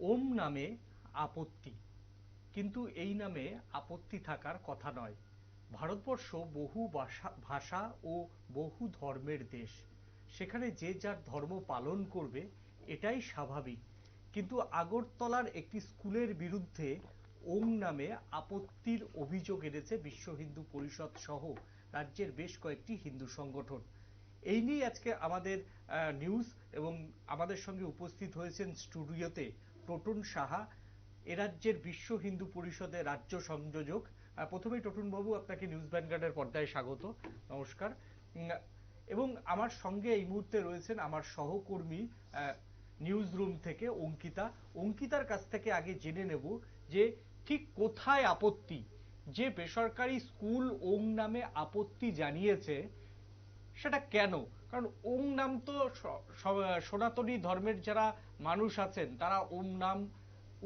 ওম নামে আপত্তি, কিন্তু এই নামে আপত্তি থাকার কথা নয়। ভারতবর্ষ বহু ভাষা ও বহু ধর্মের দেশ। সেখানে যে যার ধর্ম পালন করবে, এটাই স্বাভাবিক। কিন্তু আগরতলার একটি স্কুলের বিরুদ্ধে ওম নামে আপত্তির অভিযোগ এনেছে বিশ্ব হিন্দু পরিষদ সহ রাজ্যের বেশ কয়েকটি হিন্দু সংগঠন। এই নিয়ে আজকে আমাদের নিউজ এবং আমাদের সঙ্গে উপস্থিত হয়েছেন স্টুডিওতে টোটন সাহা, এ রাজ্যের বিশ্ব হিন্দু পরিষদের রাজ্য সংযোজক। প্রথমেই টোটন বাবু, আপনাকে নিউজ ভ্যানগার্ডের পর্দায় স্বাগত, নমস্কার। এবং আমার সঙ্গে এই মুহূর্তে রয়েছেন আমার সহকর্মী নিউজ রুম থেকে অঙ্কিতা। অঙ্কিতার কাছ থেকে আগে জেনে নেব যে ঠিক কোথায় আপত্তি, যে বেসরকারি স্কুল ওম নামে আপত্তি জানিয়েছে সেটা কেন? কারণ ওম নাম তো সনাতনী ধর্মের যারা মানুষ আছেন তারা ওম নাম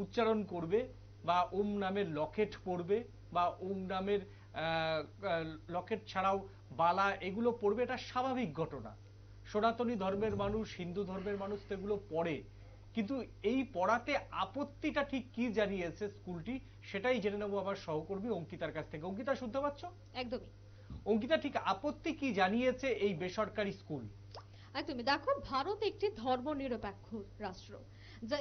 উচ্চারণ করবে, বা ওম নামের লকেট পড়বে, বা ওম নামের লকেট ছাড়াও বালা এগুলো পড়বে, এটা স্বাভাবিক ঘটনা। সনাতনী ধর্মের মানুষ, হিন্দু ধর্মের মানুষ তো এগুলো পড়ে। কিন্তু এই পড়াতে আপত্তিটা ঠিক কি জানিয়েছে স্কুলটি, সেটাই জেনে নেবো আমার সহকর্মী অঙ্কিতার কাছ থেকে। অঙ্কিতা, শুনতে পাচ্ছ? একদমই। অঙ্কিতা, ঠিক আপত্তি কি জানিয়েছে এই বেসরকারি স্কুল? একদমই, দেখো, ভারত একটি ধর্মনিরপেক্ষ রাষ্ট্র,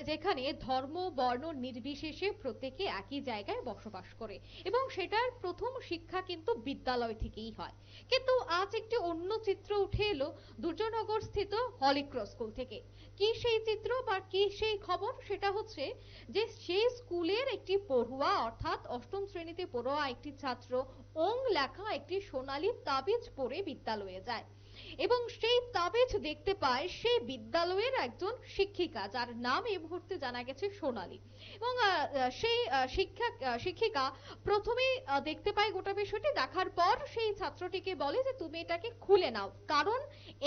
যেখানে ধর্ম বর্ণ নির্বিশেষে প্রত্যেকে একই জায়গায় বসবাস করে, এবং সেটার প্রথম শিক্ষা কিন্তু বিদ্যালয় থেকেই হয়। কিন্তু আজ একটি অন্য চিত্র উঠে এলো দুর্যোগনগর স্থিত হলিক্রস স্কুল থেকে। কি সেই চিত্র বা কি সেই খবর? সেটা হচ্ছে যে সেই স্কুলের একটি পড়ুয়া, অর্থাৎ অষ্টম শ্রেণীতে পড়ুয়া একটি ছাত্র ওং লেখা একটি সোনালী তাবিজ পরে বিদ্যালয়ে যায়, এবং সেই তাবিজ দেখতে পায় সেই বিদ্যালয়ের একজন শিক্ষিকা, যার নাম এই মুহূর্তে জানা গেছে সোনালী। এবং সেই শিক্ষিকা প্রথমেই দেখতে পায় গোটা বিষয়টি, দেখার পর সেই ছাত্রটিকে বলে যে তুমি এটাকে খুলে নাও, কারণ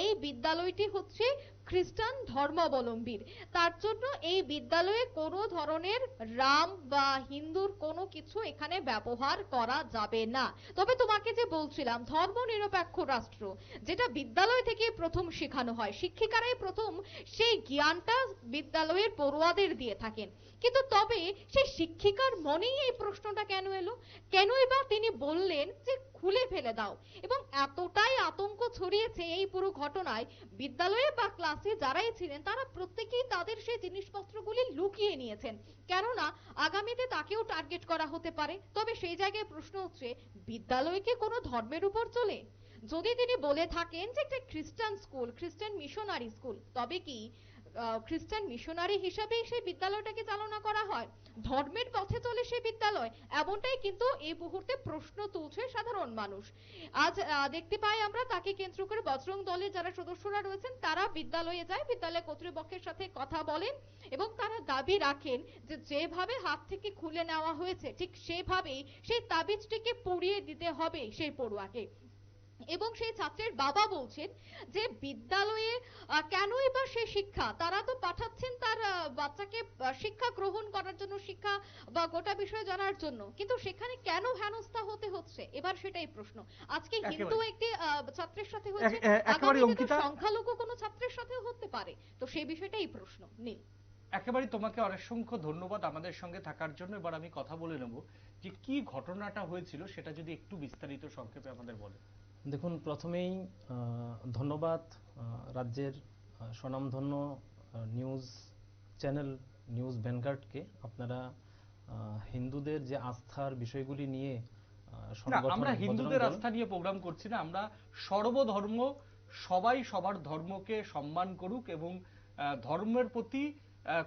এই বিদ্যালয়টি হচ্ছে খ্রিস্টান ধর্মাবলম্বীর, তার জন্য এই বিদ্যালয়ে কোনো ধরনের রাম বা হিন্দুর কোনো কিছু এখানে ব্যবহার করা যাবে না। তবে তোমাকে যে বলছিলাম, ধর্মনিরপেক্ষ রাষ্ট্র, যেটা বিদ্যালয় থেকে প্রথম শেখানো হয়, শিক্ষিকারাই প্রথম সেই জ্ঞানটা বিদ্যালয়ের পড়ুয়াদের দিয়ে থাকেন। কিন্তু তবে সেই শিক্ষিকার মনেই এই প্রশ্নটা কেন এলো? কেনই বা তিনি বললেন যে খুলে ফেলে দাও? এবং এতটাই আতঙ্ক ছড়িয়েছে এই পুরো ঘটনায়, বিদ্যালয়ে বা ক্লাসে যারাই ছিলেন তারা প্রত্যেকেই তাদের সেই জিনিসপত্রগুলি লুকিয়ে নিয়েছেন, কেননা আগামীতে তাকেও টার্গেট করা হতে পারে। তবে সেই জায়গায় প্রশ্ন হচ্ছে, বিদ্যালয় কি কোনো ধর্মের উপর চলে? যদি তিনি বলে থাকেন যে একটা খ্রিস্টান স্কুল, খ্রিস্টান মিশনারি স্কুল, তবে কি খ্রিস্টান মিশনারি হিসাবেই সেই বিদ্যালয়টাকে চালনা করা হয়? ধর্মের পথে চলে সেই বিদ্যালয়? এমনটাই কিন্তু এই মুহূর্তে প্রশ্ন তুলছে সাধারণ মানুষ। আজ দেখতে পাই আমরা, তাকে কেন্দ্র করে বজরং দলের যারা সদস্যরা রয়েছেন তারা বিদ্যালয়ে যায়, বিদ্যালয় কর্তৃপক্ষের সাথে কথা বলেন, এবং তারা দাবি রাখেন যে যেভাবে হাত থেকে খুলে নেওয়া হয়েছে ঠিক সেভাবেই সেই তাবিজটিকে পরিয়ে দিতে হবে সেই পড়ুয়াকে। এবং সেই ছাত্রের বাবা বলছেন যে বিদ্যালয়ে কেনই বা সে শিক্ষা, তারা তো পাঠাচ্ছেন তার বাচ্চাকে শিক্ষা গ্রহণ করার জন্য, শিক্ষা বা গোটা বিষয় জানার জন্য, কিন্তু সেখানে কেন হেনস্থা হতে হচ্ছে? এবার সেটাই প্রশ্ন। আজকে হিন্দু একেবারে একটি ছাত্রের সাথে হয়েছে, একেবারে আগামীতে তো অঙ্কিতা, সংখ্যালঘু কোনো ছাত্রের সাথেও হতে পারে। তো সেই বিষয়টাই প্রশ্ন নীল। একেবারে তোমাকে অসংখ্য ধন্যবাদ আমাদের সঙ্গে থাকার জন্য। এবার আমি কথা বলে নেব যে কি ঘটনাটা হয়েছিল, সেটা যদি একটু বিস্তারিত সংক্ষেপে আমাদের বলে। দেখুন, প্রথমেই ধন্যবাদ রাজ্যের স্বনামধন্য নিউজ চ্যানেল নিউজ ভ্যানগার্ডকে। আপনারা হিন্দুদের যে আস্থার বিষয়গুলি নিয়ে না, সংগঠন আমরা বজরং হিন্দুদের দল, আস্থা নিয়ে প্রোগ্রাম করছি না, আমরা সর্বধর্ম, সবাই সবার ধর্মকে সম্মান করুক, এবং ধর্মের প্রতি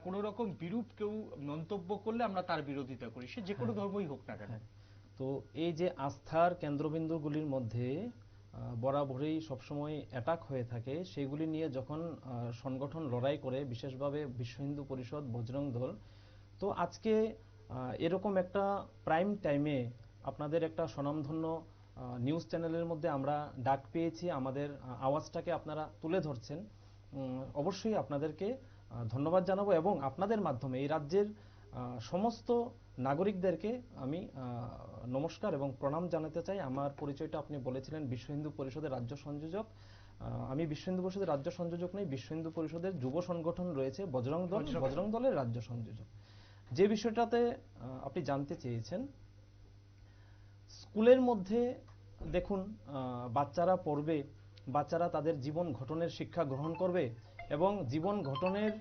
কোনো রকম বিরূপ কেউ মন্তব্য করলে আমরা তার বিরোধিতা করি, সে যে কোনো হ্যাঁ, ধর্মই হোক না কেন। হ্যাঁ। তো এই যে আস্থার কেন্দ্রবিন্দুগুলির মধ্যে বরাবরই সবসময় অ্যাটাক হয়ে থাকে, সেগুলি নিয়ে যখন সংগঠন লড়াই করে, বিশেষভাবে বিশ্ব হিন্দু পরিষদ, বজরং দল, তো আজকে এরকম একটা প্রাইম টাইমে আপনাদের একটা স্বনামধন্য নিউজ চ্যানেলের মধ্যে আমরা ডাক পেয়েছি, আমাদের আওয়াজটাকে আপনারা তুলে ধরছেন। অবশ্যই আপনাদেরকে ধন্যবাদ জানাবো, এবং আপনাদের মাধ্যমে এই রাজ্যের সমস্ত নাগরিকদেরকে আমি নমস্কার এবং প্রণাম জানাতে চাই। আমার পরিচয়টা আপনি বলেছিলেন, বিশ্ব হিন্দু পরিষদের রাজ্য সংযোজক। আমি বিশ্ব হিন্দু পরিষদের রাজ্য সংযোজক নই, বিশ্ব হিন্দু পরিষদের যুব সংগঠন রয়েছে বজরং দল, বজরং দল। বজরং দলের রাজ্য সংযোজক। যে বিষয়টাতে আপনি জানতে চেয়েছেন, স্কুলের মধ্যে দেখুন, বাচ্চারা পড়বে, বাচ্চারা তাদের জীবন গঠনের শিক্ষা গ্রহণ করবে এবং জীবন গঠনের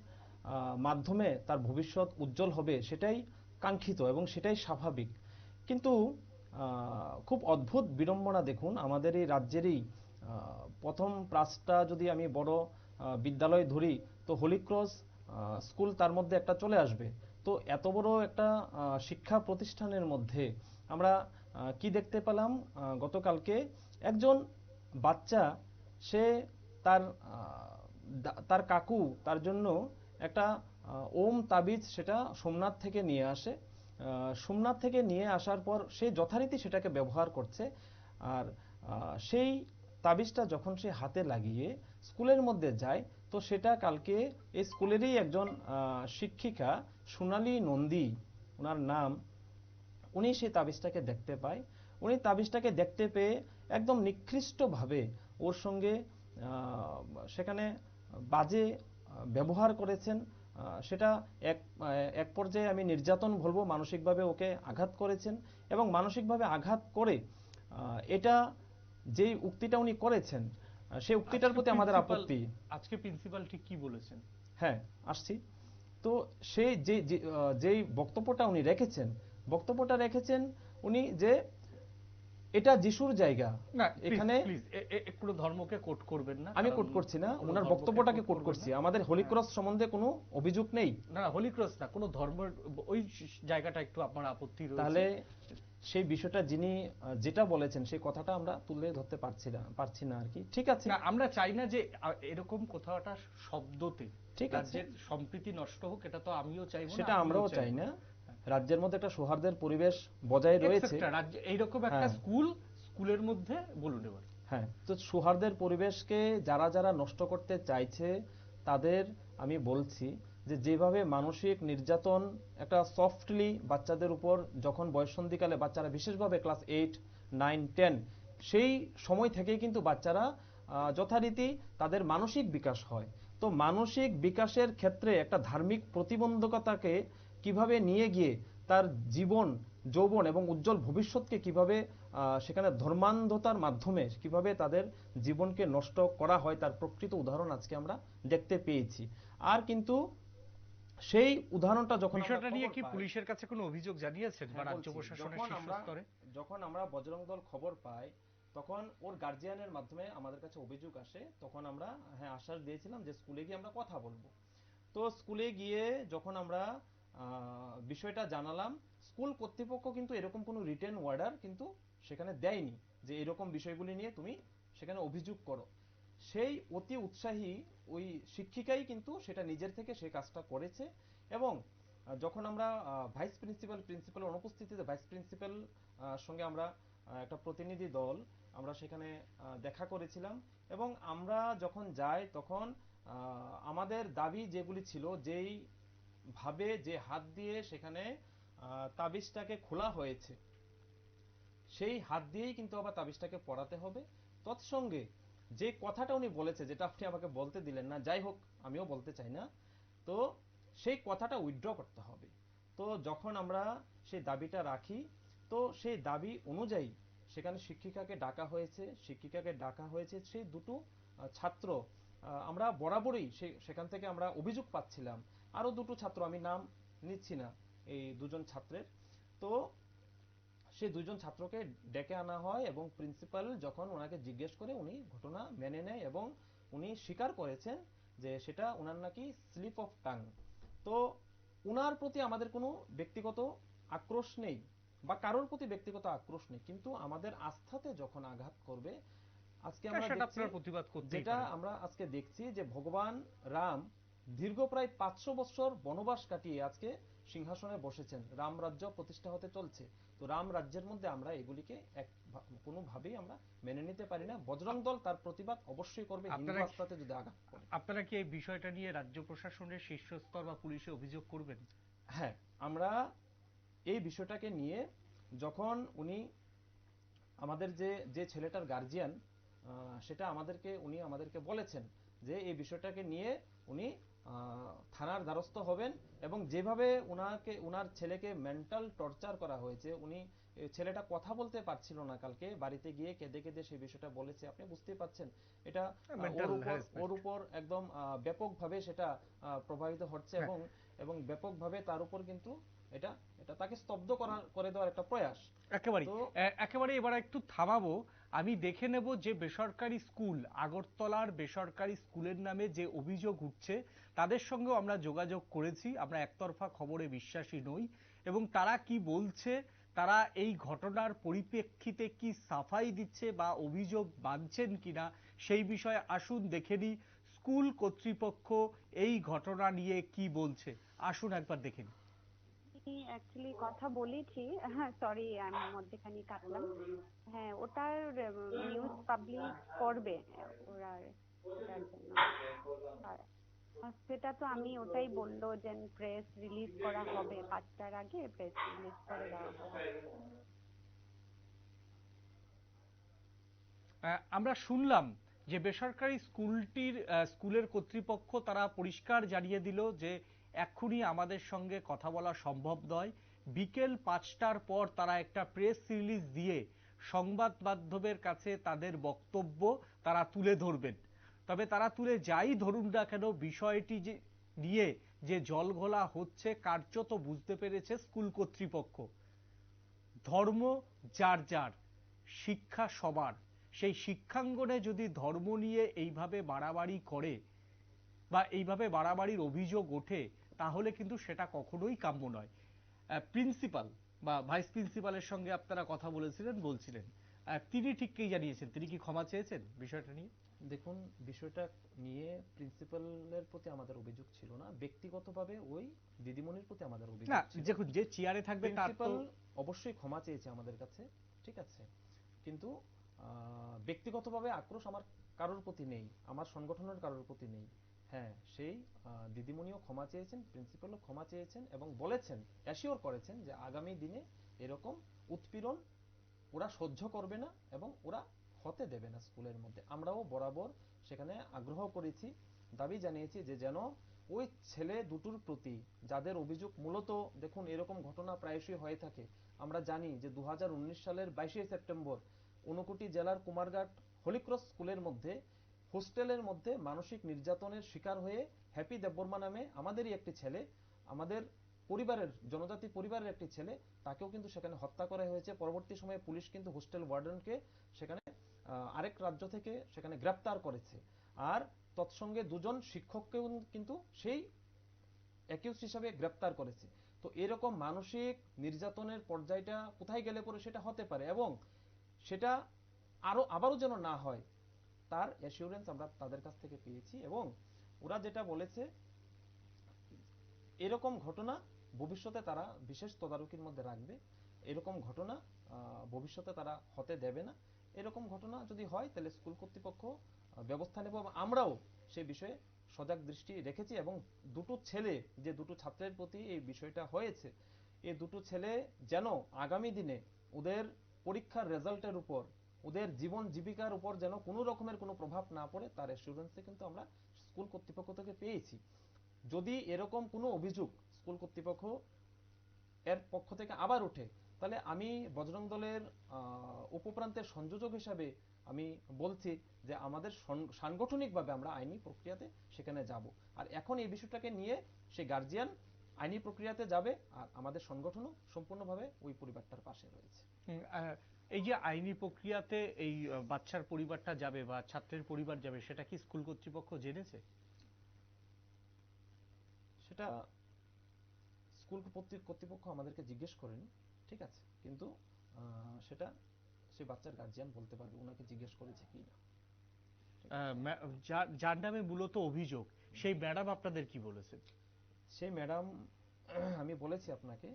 মাধ্যমে তার ভবিষ্যৎ উজ্জ্বল হবে, সেটাই কাঙ্ক্ষিত এবং সেটাই স্বাভাবিক। কিন্তু খুব অদ্ভুত বিড়ম্বনা দেখুন, আমাদের এই রাজ্যেরই প্রথম প্রাসটা যদি আমি বড় বিদ্যালয় ধরি, তো হোলি ক্রস স্কুল তার মধ্যে একটা চলে আসবে। তো এত বড় একটা শিক্ষা প্রতিষ্ঠানের মধ্যে আমরা কি দেখতে পেলাম, গতকালকে একজন বাচ্চা, সে তার তার কাকু তার জন্য একটা ওম তাবিজ সেটা সোমনাথ থেকে নিয়ে আসে। সোমনাথ থেকে নিয়ে আসার পর সে যথারীতি সেটাকে ব্যবহার করছে। আর সেই তাবিজটা যখন সে হাতে লাগিয়ে স্কুলের মধ্যে যায়, তো সেটা কালকে এই স্কুলেরই একজন শিক্ষিকা, সোনালী নন্দী ওনার নাম, উনি সেই তাবিজটাকে দেখতে পায়। উনি তাবিজটাকে দেখতে পেয়ে একদম নিকৃষ্টভাবে ওর সঙ্গে সেখানে বাজে ব্যবহার করেছেন। সেটা এক পর্যায়ে আমি নির্যাতন বলবো, মানসিকভাবে ওকে আঘাত করেছেন এবং মানসিকভাবে আঘাত করে এটা যেই উক্তিটা উনি করেছেন, সেই উক্তিটার প্রতি আমাদের আপত্তি। আজকে প্রিন্সিপাল ঠিক কি বলেছেন? হ্যাঁ, আসছি। তো সেই যেই বক্তব্যটা উনি রেখেছেন উনি যে এটা যিশুর জায়গা, না এখানে প্লিজ কোনো ধর্মকে কোট করবেন না। আমি কোট করছি না, ওনার বক্তব্যটাকে কোট করছি। আমাদের হোলি ক্রস সম্বন্ধে কোনো অভিযোগ নেই। না হোলি ক্রস না, কোনো ধর্মের ওই জায়গাটা একটু আপনার আপত্তি রয়েছে। তাহলে সেই বিষয়টা যিনি যেটা বলেছেন সেই কথাটা আমরা তুলে ধরতে পারছি না আর কি। ঠিক আছে, না আমরা চাই না যে এরকম কোথাওটা শব্দতে ঠিক আছে, রাজ্যের সম্প্রীতি নষ্ট হোক, এটা তো আমিও চাইবো না, সেটা আমরাও চাই না। হ্যাঁ। রাজ্যের মধ্যে একটা সৌহার্দ্যের পরিবেশ বজায় রয়েছে। রাজ্য এইরকম একটা স্কুলের মধ্যে বলুন এবার। হ্যাঁ, তো সৌহার্দ্যের পরিবেশকে যারা যারা নষ্ট করতে চাইছে তাদের আমি বলছি যে যেভাবে মানসিক নির্যাতন একটা সফটলি বাচ্চাদের উপর যখন বয়ঃসন্ধিকালে বাচ্চারা, বিশেষভাবে ক্লাস 8, 9, 10 সেই সময় থেকেই কিন্তু বাচ্চারা যথারীতি তাদের মানসিক বিকাশ হয়। তো মানসিক বিকাশের ক্ষেত্রে একটা ধার্মিক প্রতিবন্ধকতাকে কিভাবে নিয়ে গিয়ে তার জীবন, যৌবন এবং উজ্জ্বল ভবিষ্যৎকে কিভাবে সেখানে ধর্মান্ধতার মাধ্যমে কিভাবে তাদের জীবনকে নষ্ট করা হয়, তার প্রকৃত উদাহরণ আজকে আমরা দেখতে পেয়েছি। আর কিন্তু সেই উদাহরণটা যখন বিষয়টা নিয়ে কি পুলিশের কাছে কোনো অভিযোগ জানিয়েছেন বা রাজ্য প্রশাসনের শীর্ষ স্তরে? যখন আমরা বজরং দল খবর পাই, তখন ওর গার্জিয়ানের মাধ্যমে আমাদের কাছে অভিযোগ আসে। তখন আমরা আশ্বাস দিয়েছিলাম যে স্কুলে গিয়ে আমরা কথা বলবো। তো স্কুলে গিয়ে যখন আমরা বিষয়টা জানালাম, স্কুল কর্তৃপক্ষ কিন্তু এরকম কোনো রিটেন অর্ডার কিন্তু সেখানে দেয়নি যে এরকম বিষয়গুলি নিয়ে তুমি সেখানে অভিযোগ করো। সেই অতি উৎসাহী ওই শিক্ষিকাই কিন্তু সেটা নিজের থেকে সেই কাজটা করেছে। এবং যখন আমরা ভাইস প্রিন্সিপালের অনুপস্থিতিতে ভাইস প্রিন্সিপাল সঙ্গে আমরা একটা প্রতিনিধি দল আমরা সেখানে দেখা করেছিলাম। এবং আমরা যখন যাই তখন আমাদের দাবি যেগুলি ছিল, যেই ভাবে যে হাত দিয়ে সেখানে তাবিজটাকে খোলা হয়েছে, সেই হাত দিয়েই কিন্তু আবার তাবিজটাকে পড়াতে হবে। তৎসঙ্গে যে কথাটা উনি বলেছে, যেটা আপনি আমাকে বলতে দিলেন না, যাই হোক আমিও বলতে চাই না, তো সেই কথাটা উইথড্র করতে হবে। তো যখন আমরা সেই দাবিটা রাখি, তো সেই দাবি অনুযায়ী সেখানে শিক্ষিকাকে ডাকা হয়েছে। সেই দুটো ছাত্র, আমরা বরাবরই সেখান থেকে আমরা অভিযোগ পাচ্ছিলাম, আরো দুটো ছাত্র, আমি নাম নিচ্ছি না এই দুজন ছাত্রের, তো সেই দুইজন ছাত্রকে ডেকে আনা হয় এবং প্রিন্সিপাল যখন ওনাকে জিজ্ঞেস করে, উনি ঘটনা মেনে নেয় এবং উনি স্বীকার করেছেন যে সেটা ওনার নাকি স্লিপ অফ টাং। তো ওনার প্রতি আমাদের কোনো ব্যক্তিগত আক্রোশ নেই বা কারোর প্রতি ব্যক্তিগত আক্রোশ নেই, কিন্তু আমাদের আস্থাতে যখন আঘাত করবে, আজকে আমরা যেটা আমরা আজকে দেখছি যে ভগবান রাম দীর্ঘ প্রায় 500 বছর বনবাস কাটিয়ে আজকে সিংহাসনে বসেছেন, রাম রাজ্য প্রতিষ্ঠা হতে চলছে। তো রাম রাজ্যের মধ্যে আমরা এগুলিকে কোনোভাবেই আমরা মেনে নিতে পারি না। বজরং দল তার প্রতিবাদ অবশ্যই করবে হিন্দু আস্থাতে যদি আঘাত করে। আপনারা কি এই বিষয়টা নিয়ে রাজ্য প্রশাসনের শীর্ষস্তর বা পুলিশে অভিযোগ করবেন? হ্যাঁ, আমরা এই বিষয়টাকে নিয়ে, যখন উনি আমাদের যে ছেলেটার গার্জিয়ান সেটা উনি আমাদেরকে বলেছেন যে এই বিষয়টাকে নিয়ে উনি থানার দ্বারস্থ হবেন, এবং যেভাবে উনার ছেলেকে মেন্টাল টর্চার করা হয়েছে, ছেলেটা কথা বলতে পারছিল না, কালকে বাড়িতে গিয়ে কেঁদে কেঁদে সেই বিষয়টা বলেছে। আপনি বুঝতেই পারছেন এটা মেন্টাল ওর উপর একদম ব্যাপকভাবে সেটা প্রভাবিত হচ্ছে, এবং ব্যাপকভাবে তার উপর কিন্তু এটা তাকে স্তব্ধ করে দেওয়ার একটা প্রয়াস। একেবারে এবার একটু থামাবো। আমি দেখে নেব যে বেসরকারি স্কুল, আগরতলার বেসরকারি স্কুলের নামে যে অভিযোগ উঠছে, তাদের সঙ্গেও আমরা যোগাযোগ করেছি। আমরা একতরফা খবরে বিশ্বাসী নই, এবং তারা কি বলছে, তারা এই ঘটনার পরিপ্রেক্ষিতে কি সাফাই দিচ্ছে বা অভিযোগ মানছেন কিনা, সেই বিষয়ে আসুন দেখে নিই স্কুল কর্তৃপক্ষ এই ঘটনা নিয়ে কি বলছে। আসুন একবার দেখে নিই। অ্যাকচুয়ালি কথা বলেছি, হ্যাঁ সরি আমি মধ্যেখানে কাটলাম। হ্যাঁ, ওটার নিউজ পাবলিশ করবে ওরা, ওটার জন্য। আর সেটা তো আমি ওটাই বললো যে প্রেস রিলিজ করা হবে, 5টার আগে প্রেস রিলিজ করে দেওয়া হবে। আমরা শুনলাম যে বেসরকারি স্কুলের কর্তৃপক্ষ তারা পরিষ্কার জানিয়ে দিল যে এক্ষুনি আমাদের সঙ্গে কথা বলা সম্ভব নয়। বিকেল 5টার পর তারা একটা প্রেস রিলিজ দিয়ে সংবাদ মাধ্যমের কাছে তাদের বক্তব্য তারা তুলে ধরবেন। তবে তারা তুলে যাই ধরুন না কেন, বিষয়টি নিয়ে যে জলঘোলা হচ্ছে কার্যত বুঝতে পেরেছে স্কুল কর্তৃপক্ষ। ধর্ম যার যার, শিক্ষা সবার। সেই শিক্ষাঙ্গনে যদি ধর্ম নিয়ে এইভাবে বাড়াবাড়ি করে বা এইভাবে বাড়াবাড়ির অভিযোগ ওঠে, তাহলে কিন্তু সেটা কখনোই কাম্য নয়। প্রিন্সিপাল বা ভাইস প্রিন্সিপালের সঙ্গে আপনারা কথা বলছিলেন, তিনি ঠিক কি জানিয়েছেন? তিনি কি ক্ষমা চেয়েছেন বিষয়টা নিয়ে? দেখুন, বিষয়টা নিয়ে প্রিন্সিপালের প্রতি আমাদের অভিযোগ ছিল না, ব্যক্তিগতভাবে ওই দিদিমণির প্রতি আমাদের অভিযোগ ছিল। দেখুন, যে চেয়ারে থাকবে তার তো অবশ্যই ক্ষমা চেয়েছে আমাদের কাছে, ঠিক আছে, কিন্তু ব্যক্তিগতভাবে আক্রোশ আমার কারোর প্রতি নেই, আমার সংগঠনের কারোর প্রতি নেই। হ্যাঁ, সেই দিদিমণিও ক্ষমা চেয়েছেন, প্রিন্সিপালও ক্ষমা চেয়েছেন, এবং বলেছেন, অ্যাসিওর করেছেন যে আগামী দিনে এরকম উৎপীড়ন ওরা সহ্য করবে না এবং ওরা হতে দেবে না স্কুলের মধ্যে। আমরাও বরাবর সেখানে আগ্রহ করেছি, দাবি জানিয়েছি যে যেন ওই ছেলে দুটোর প্রতি যাদের অভিযোগ, মূলত দেখুন এরকম ঘটনা প্রায়শই হয়ে থাকে। আমরা জানি যে 2019 সালের 22শে সেপ্টেম্বর ঊনকোটি জেলার কুমারঘাট হলিক্রস স্কুলের মধ্যে হোস্টেলের মধ্যে মানসিক নির্যাতনের শিকার হয়ে হ্যাপি দেববর্মা নামে আমাদেরই একটি ছেলে, আমাদের পরিবারের, জনজাতি পরিবারের একটি ছেলে, তাকেও কিন্তু সেখানে হত্যা করা হয়েছে। পরবর্তী সময়ে পুলিশ কিন্তু হোস্টেল ওয়ার্ডেনকে সেখানে আরেক রাজ্য থেকে সেখানে গ্রেপ্তার করেছে, আর তৎসঙ্গে দুজন শিক্ষককেও কিন্তু সেই অ্যাকিউজ হিসাবে গ্রেপ্তার করেছে। তো এরকম মানসিক নির্যাতনের পর্যায়টা কোথায় গেলে পরে সেটা হতে পারে, এবং সেটা আবারও যেন না হয় তার অ্যাসিওরেন্স আমরা তাদের কাছ থেকে পেয়েছি। এবং ওরা যেটা বলেছে, এরকম ঘটনা ভবিষ্যতে তারা বিশেষ তদারকির মধ্যে রাখবে, এরকম ঘটনা ভবিষ্যতে তারা হতে দেবে না। এরকম ঘটনা যদি হয় তাহলে স্কুল কর্তৃপক্ষ ব্যবস্থা নেব, এবং আমরাও সেই বিষয়ে সজাগ দৃষ্টি রেখেছি। এবং দুটো ছেলে, যে দুটো ছাত্রের প্রতি এই বিষয়টা হয়েছে, এই দুটো ছেলে যেন আগামী দিনে ওদের পরীক্ষার রেজাল্টের উপর, ওদের জীবন জীবিকার উপর যেন কোনো রকমের কোনো প্রভাব না পড়ে, তার অ্যাসিওরেন্সে কিন্তু আমরা স্কুল কর্তৃপক্ষ থেকে পেয়েছি। যদি এরকম কোনো অভিযোগ স্কুল কর্তৃপক্ষ এর পক্ষ থেকে আবার ওঠে, তাহলে আমি বজরং দলের উপপ্রান্তের সংযোজক হিসাবে আমি বলছি যে আমাদের সাংগঠনিকভাবে আমরা আইনি প্রক্রিয়াতে সেখানে যাব। আর এখন এই বিষয়টাকে নিয়ে সে গার্জিয়ান আইনি প্রক্রিয়াতে যাবে, আর আমাদের সংগঠনও সম্পূর্ণভাবে ওই পরিবারটার পাশে রয়েছে। এই যে আইনি প্রক্রিয়াতে এই বাচ্চার পরিবারটা যাবে বা ছাত্রের পরিবার যাবে, সেটা কি স্কুল কর্তৃপক্ষ জেনেছে? সেটা স্কুল কর্তৃপক্ষ আমাদেরকে জিজ্ঞেস করেনি, ঠিক আছে, কিন্তু সেটা সেই বাচ্চার গার্জিয়ান বলতে পারবে ওনাকে জিজ্ঞেস করেছে কি না। যার নামে মূলত অভিযোগ, সেই ম্যাডাম আপনাদের কি বলেছেন? সেই ম্যাডাম, আমি বলেছি আপনাকে,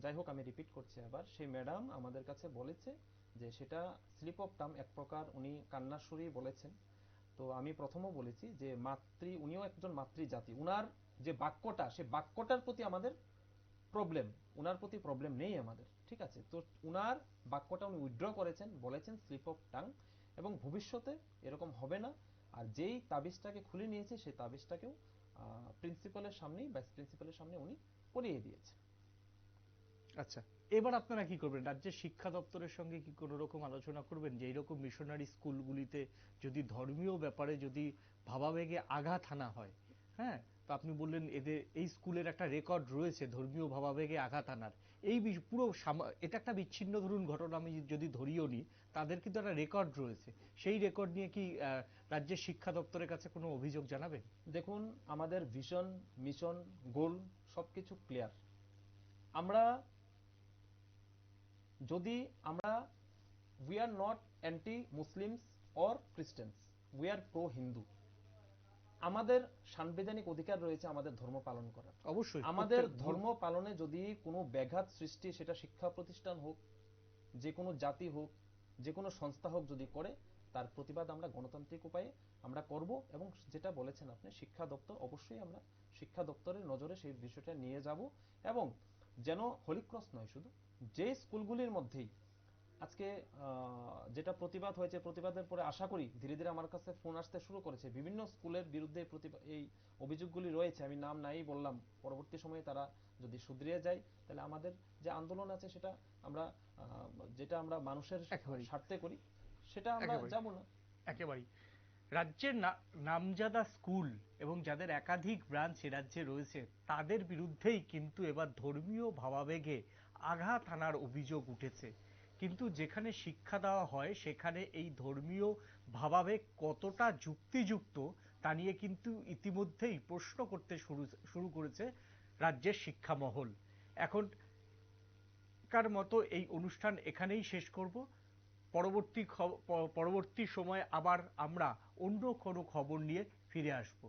যাই হোক আমি রিপিট করছি আবার, সেই ম্যাডাম আমাদের কাছে বলেছে যে সেটা স্লিপ অফ টার্ম এক প্রকার, উনি কান্নার সুরেই বলেছেন। তো আমি প্রথমও বলেছি যে উনিও একজন মাতৃজাতি, উনার যে বাক্যটা, সে বাক্যটার প্রতি আমাদের প্রবলেম, উনার প্রতি প্রবলেম নেই আমাদের, ঠিক আছে। তো উনার বাক্যটা উনি উইথড্র করেছেন, বলেছেন স্লিপ অফ টাং, এবং ভবিষ্যতে এরকম হবে না। আর যেই তাবিজটাকে খুলে নিয়েছে সেই তাবিজটাকেও প্রিন্সিপালের সামনেই, ভাইস প্রিন্সিপালের সামনে উনি পড়িয়ে দিয়েছে। আচ্ছা, এবার আপনারা কি করবেন? রাজ্যের শিক্ষা দপ্তরের সঙ্গে কি কোনো রকম আলোচনা করবেন যে এইরকম মিশনারি স্কুলগুলিতে যদি ধর্মীয় ব্যাপারে যদি ভাবাবেগে আঘাত হানা হয়, হ্যাঁ, তো আপনি বললেন এদের এই স্কুলের একটা রেকর্ড রয়েছে ধর্মীয় ভাবাবেগে আঘাত হানার, এই পুরো এটা একটা বিচ্ছিন্ন ধরুন ঘটনা আমি যদি ধরিও নি, তাদের কিন্তু একটা রেকর্ড রয়েছে, সেই রেকর্ড নিয়ে কি রাজ্যের শিক্ষা দপ্তরের কাছে কোনো অভিযোগ জানাবেন? দেখুন, আমাদের ভিশন, মিশন, গোল সবকিছু ক্লিয়ার। আমরা যদি আমরা we are not anti Muslims or খ্রিস্টানস, we are pro Hindu. আমাদের সাংবিধানিক অধিকার রয়েছে আমাদের ধর্ম পালন করার। অবশ্যই আমাদের ধর্ম পালনে যদি কোনো ব্যাঘাত সৃষ্টি, সেটা শিক্ষা প্রতিষ্ঠান হোক, যে কোনো জাতি হোক, যে কোনো সংস্থা হোক, যদি করে, তার প্রতিবাদ আমরা গণতান্ত্রিক উপায়ে আমরা করব। এবং যেটা বলেছেন আপনি, শিক্ষা দপ্তর, অবশ্যই আমরা শিক্ষা দপ্তরের নজরে সেই বিষয়টা নিয়ে যাব। এবং যেন হলি ক্রস নয়, শুধু যে স্কুলগুলির মধ্যেই আজকে যেটা প্রতিবাদ হয়েছে, প্রতিবাদের পরে আশা করি ধীরে ধীরে আমার কাছে ফোন আসতে শুরু করেছে, বিভিন্ন স্কুলের বিরুদ্ধে এই অভিযোগগুলি রয়েছে, আমি নাম নাই বললাম, পরবর্তী সময়ে তারা যদি শুধরিয়ে যায়, তাহলে আমাদের যে আন্দোলন আছে সেটা আমরা যেটা আমরা মানুষের স্বার্থে করি, সেটা আমরা যাব না। একেবারেই রাজ্যের নামজাদা স্কুল এবং যাদের একাধিক ব্রাঞ্চ এ রাজ্যে রয়েছে, তাদের বিরুদ্ধেই কিন্তু এবার ধর্মীয় ভাবাবেগে আঘাত হানার অভিযোগ উঠেছে। কিন্তু যেখানে শিক্ষা দেওয়া হয় সেখানে এই ধর্মীয় ভাবাবেগ কতটা যুক্তিযুক্ত তা নিয়ে কিন্তু ইতিমধ্যেই প্রশ্ন করতে শুরু করেছে রাজ্যের শিক্ষা মহল। এখনকার মতো এই অনুষ্ঠান এখানেই শেষ করব। পরবর্তী সময় আবার আমরা অন্য কোনো খবর নিয়ে ফিরে আসব।